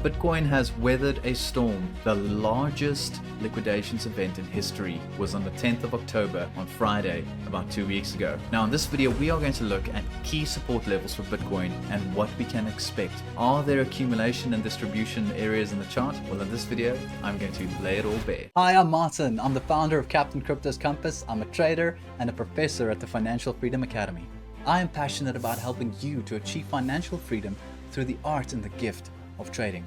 Bitcoin has weathered a storm. The largest liquidations event in history was on the 10th of October on Friday, about 2 weeks ago. Now in this video we are going to look at key support levels for Bitcoin and what we can expect. Are there accumulation and distribution areas in the chart? Well, in this video I'm going to lay it all bare. Hi, I'm Martin. I'm the founder of Captain Crypto's Compass. I'm a trader and a professor at the Financial Freedom Academy. I am passionate about helping you to achieve financial freedom through the art and the gift of trading.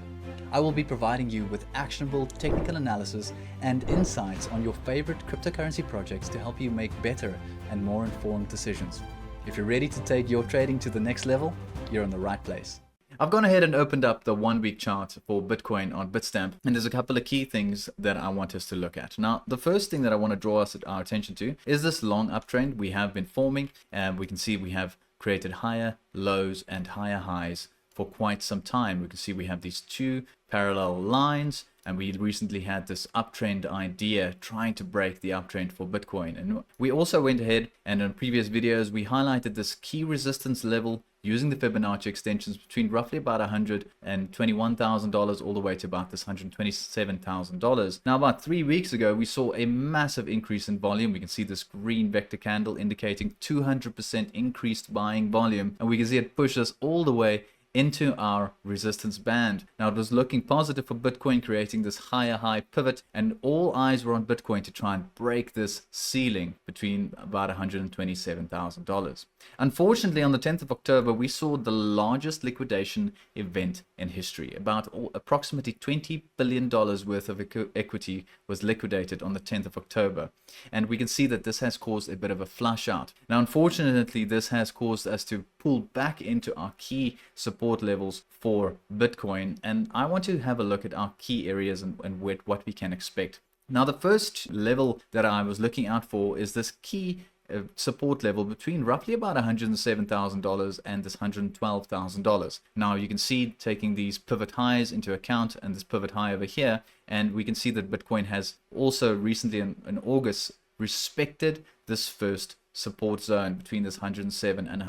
I will be providing you with actionable technical analysis and insights on your favorite cryptocurrency projects to help you make better and more informed decisions. If you're ready to take your trading to the next level, you're in the right place. I've gone ahead and opened up the 1 week chart for Bitcoin on Bitstamp, and there's a couple of key things that I want us to look at. Now, the first thing that I want to draw our attention to is this long uptrend we have been forming, and we can see we have created higher lows and higher highs for quite some time. We can see we have these two parallel lines, and we recently had this uptrend idea trying to break the uptrend for Bitcoin. And we also went ahead and in previous videos we highlighted this key resistance level using the Fibonacci extensions between roughly about $121,000 all the way to about this $127,000. Now, about 3 weeks ago, we saw a massive increase in volume. We can see this green vector candle indicating 200% increased buying volume, and we can see it push us all the way into our resistance band. Now, it was looking positive for Bitcoin, creating this higher high pivot, and all eyes were on Bitcoin to try and break this ceiling between about $127,000. Unfortunately, on the 10th of October, we saw the largest liquidation event in history. Approximately $20 billion worth of equity was liquidated on the 10th of October. And we can see that this has caused a bit of a flush out. Now, unfortunately, this has caused us to pull back into our key support levels for Bitcoin, and I want to have a look at our key areas and what we can expect. Now, the first level that I was looking out for is this key support level between roughly about $107,000 and this $112,000. Now, you can see, taking these pivot highs into account and this pivot high over here, and we can see that Bitcoin has also recently in August respected this first support zone between this $107,000 and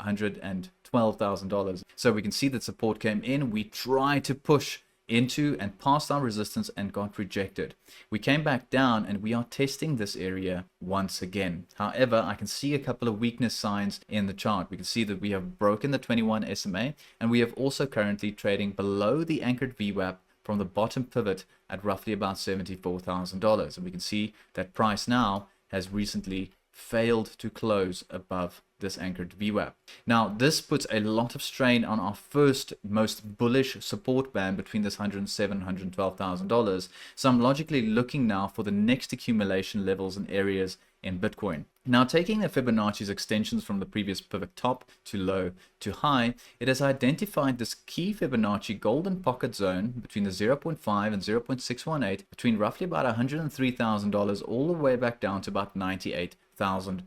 $112,000. So we can see that support came in. We tried to push into and past our resistance and got rejected. We came back down and we are testing this area once again. However, I can see a couple of weakness signs in the chart. We can see that we have broken the 21 SMA, and we have also currently trading below the anchored VWAP from the bottom pivot at roughly about $74,000. And we can see that price now has recently failed to close above this anchored VWAP. Now, this puts a lot of strain on our first most bullish support band between this $107,000 and $112,000. So I'm logically looking now for the next accumulation levels and areas in Bitcoin. Now, taking the Fibonacci's extensions from the previous pivot top to low to high, it has identified this key Fibonacci golden pocket zone between the 0.5 and 0.618, between roughly about $103,000 all the way back down to about $98,000.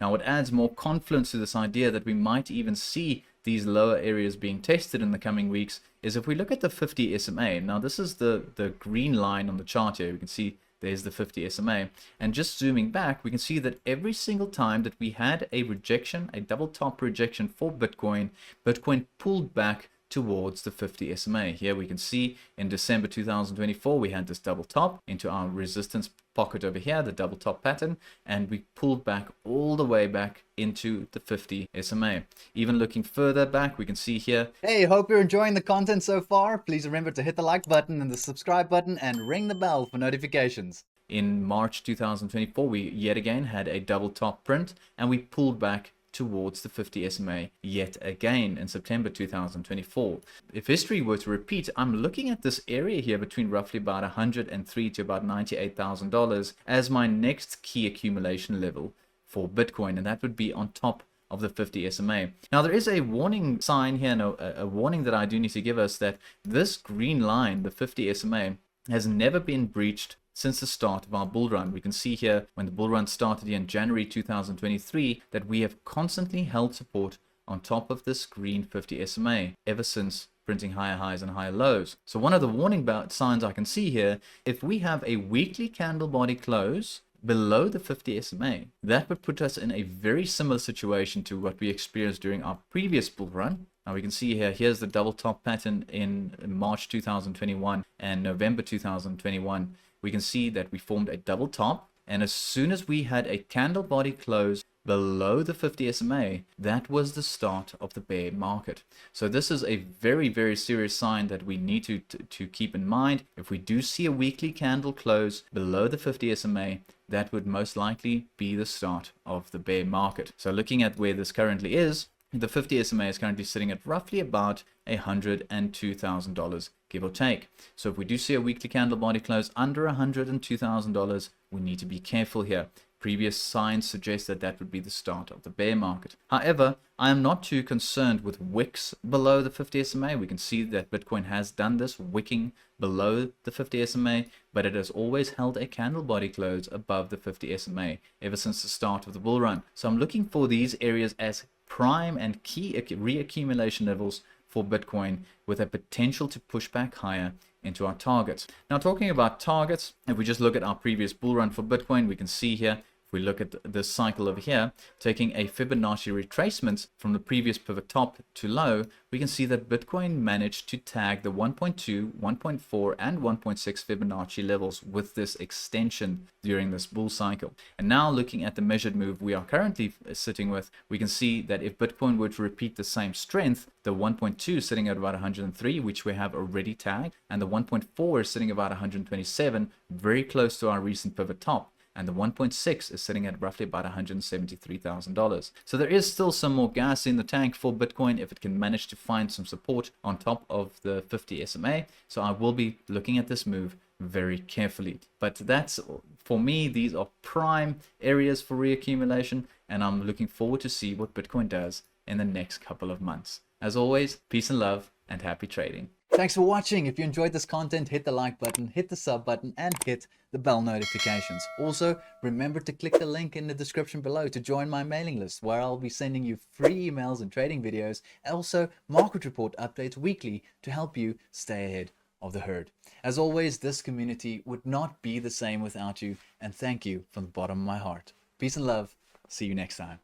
Now, what adds more confidence to this idea that we might even see these lower areas being tested in the coming weeks is if we look at the 50 SMA. Now, this is the green line on the chart here. We can see there's the 50 SMA, and just zooming back, we can see that every single time that we had a rejection, a double top rejection for Bitcoin, Bitcoin pulled back towards the 50 SMA. Here we can see in December 2024 we had this double top into our resistance pocket over here, the double top pattern, and we pulled back all the way back into the 50 SMA. Even looking further back, we can see here. Hey, hope you're enjoying the content so far. Please remember to hit the like button and the subscribe button and ring the bell for notifications. In March 2024, we yet again had a double top print, and we pulled back towards the 50 SMA yet again in September 2024. If history were to repeat, I'm looking at this area here between roughly about $103,000 to about $98,000 as my next key accumulation level for Bitcoin, and that would be on top of the 50 SMA. Now, there is a warning sign here, a warning that I do need to give us, that this green line, the 50 SMA, has never been breached since the start of our bull run. We can see here when the bull run started in January 2023 that we have constantly held support on top of this green 50 SMA ever since, printing higher highs and higher lows. So one of the warning signs I can see here, if we have a weekly candle body close below the 50 SMA, that would put us in a very similar situation to what we experienced during our previous bull run, Now we can see here, here's the double top pattern in March 2021 and November 2021. We can see that we formed a double top, and as soon as we had a candle body close below the 50 SMA, that was the start of the bear market. So this is a very, very serious sign that we need to keep in mind. If we do see a weekly candle close below the 50 SMA, that would most likely be the start of the bear market. So looking at where this currently is, the 50 SMA is currently sitting at roughly about $102,000, give or take. So if we do see a weekly candle body close under $102,000, we need to be careful here. Previous signs suggest that that would be the start of the bear market. However, I am not too concerned with wicks below the 50 SMA. We can see that Bitcoin has done this, wicking below the 50 SMA, but it has always held a candle body close above the 50 SMA ever since the start of the bull run. So I'm looking for these areas as prime and key reaccumulation levels for Bitcoin, with a potential to push back higher into our targets. Now, talking about targets, if we just look at our previous bull run for Bitcoin, we can see here, if we look at this cycle over here, taking a Fibonacci retracement from the previous pivot top to low, we can see that Bitcoin managed to tag the 1.2, 1.4, and 1.6 Fibonacci levels with this extension during this bull cycle. And now looking at the measured move we are currently sitting with, we can see that if Bitcoin were to repeat the same strength, the 1.2 sitting at about 103, which we have already tagged, and the 1.4 is sitting about 127, very close to our recent pivot top. And the 1.6 is sitting at roughly about $173,000. So there is still some more gas in the tank for Bitcoin if it can manage to find some support on top of the 50 SMA. So I will be looking at this move very carefully. But that's, for me, these are prime areas for reaccumulation, and I'm looking forward to see what Bitcoin does in the next couple of months. As always, peace and love, and happy trading. Thanks for watching. If you enjoyed this content, hit the like button, hit the sub button, and hit the bell notifications. Also, remember to click the link in the description below to join my mailing list, where I'll be sending you free emails and trading videos, and also market report updates weekly to help you stay ahead of the herd. As always, this community would not be the same without you, and thank you from the bottom of my heart. Peace and love. See you next time.